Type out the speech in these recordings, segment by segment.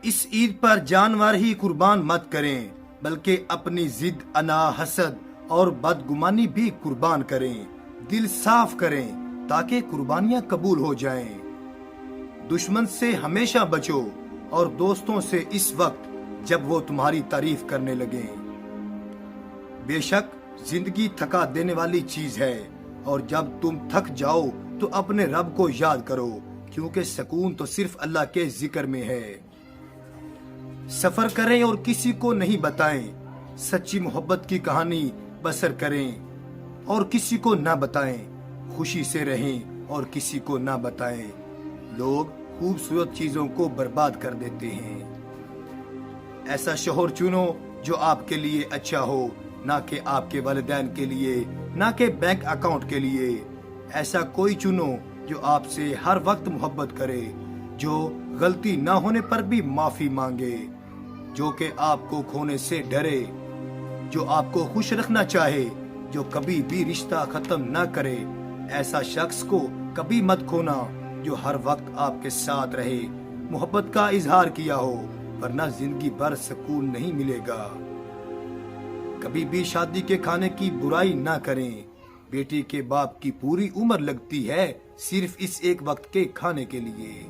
اس عید پر جانور ہی قربان مت کریں، بلکہ اپنی ضد، انا، حسد اور بدگمانی بھی قربان کریں۔ دل صاف کریں تاکہ قربانیاں قبول ہو جائیں۔ دشمن سے ہمیشہ بچو اور دوستوں سے اس وقت جب وہ تمہاری تعریف کرنے لگیں۔ بے شک زندگی تھکا دینے والی چیز ہے، اور جب تم تھک جاؤ تو اپنے رب کو یاد کرو، کیونکہ سکون تو صرف اللہ کے ذکر میں ہے۔ سفر کریں اور کسی کو نہیں بتائیں، سچی محبت کی کہانی بسر کریں اور کسی کو نہ بتائیں، خوشی سے رہیں اور کسی کو نہ بتائیں۔ لوگ خوبصورت چیزوں کو برباد کر دیتے ہیں۔ ایسا شوہر چنو جو آپ کے لیے اچھا ہو، نہ کہ آپ کے والدین کے لیے، نہ کہ بینک اکاؤنٹ کے لیے۔ ایسا کوئی چنو جو آپ سے ہر وقت محبت کرے، جو غلطی نہ ہونے پر بھی معافی مانگے، جو کہ آپ کو کھونے سے ڈرے، جو آپ کو خوش رکھنا چاہے، جو کبھی بھی رشتہ ختم نہ کرے۔ ایسا شخص کو کبھی مت کھونا جو ہر وقت آپ کے ساتھ رہے، محبت کا اظہار کیا ہو، ورنہ زندگی بھر سکون نہیں ملے گا۔ کبھی بھی شادی کے کھانے کی برائی نہ کریں۔ بیٹی کے باپ کی پوری عمر لگتی ہے صرف اس ایک وقت کے کھانے کے لیے۔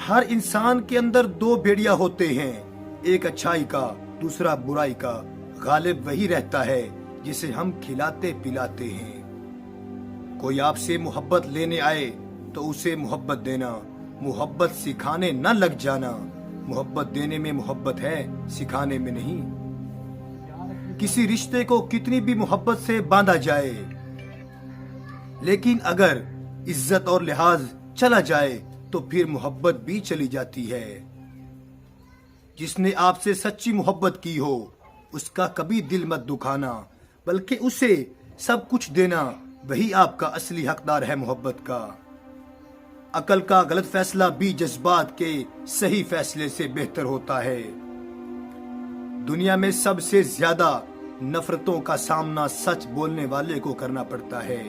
ہر انسان کے اندر دو بھیڑیا ہوتے ہیں، ایک اچھائی کا، دوسرا برائی کا۔ غالب وہی رہتا ہے جسے ہم کھلاتے پلاتے ہیں۔ کوئی آپ سے محبت لینے آئے تو اسے محبت دینا، محبت سکھانے نہ لگ جانا۔ محبت دینے میں محبت ہے، سکھانے میں نہیں۔ کسی رشتے کو کتنی بھی محبت سے باندھا جائے، لیکن اگر عزت اور لحاظ چلا جائے تو پھر محبت بھی چلی جاتی ہے۔ جس نے آپ سے سچی محبت کی ہو، اس کا کبھی دل مت دکھانا، بلکہ اسے سب کچھ دینا، وہی آپ کا اصلی حقدار ہے محبت کا۔ عقل کا غلط فیصلہ بھی جذبات کے صحیح فیصلے سے بہتر ہوتا ہے۔ دنیا میں سب سے زیادہ نفرتوں کا سامنا سچ بولنے والے کو کرنا پڑتا ہے۔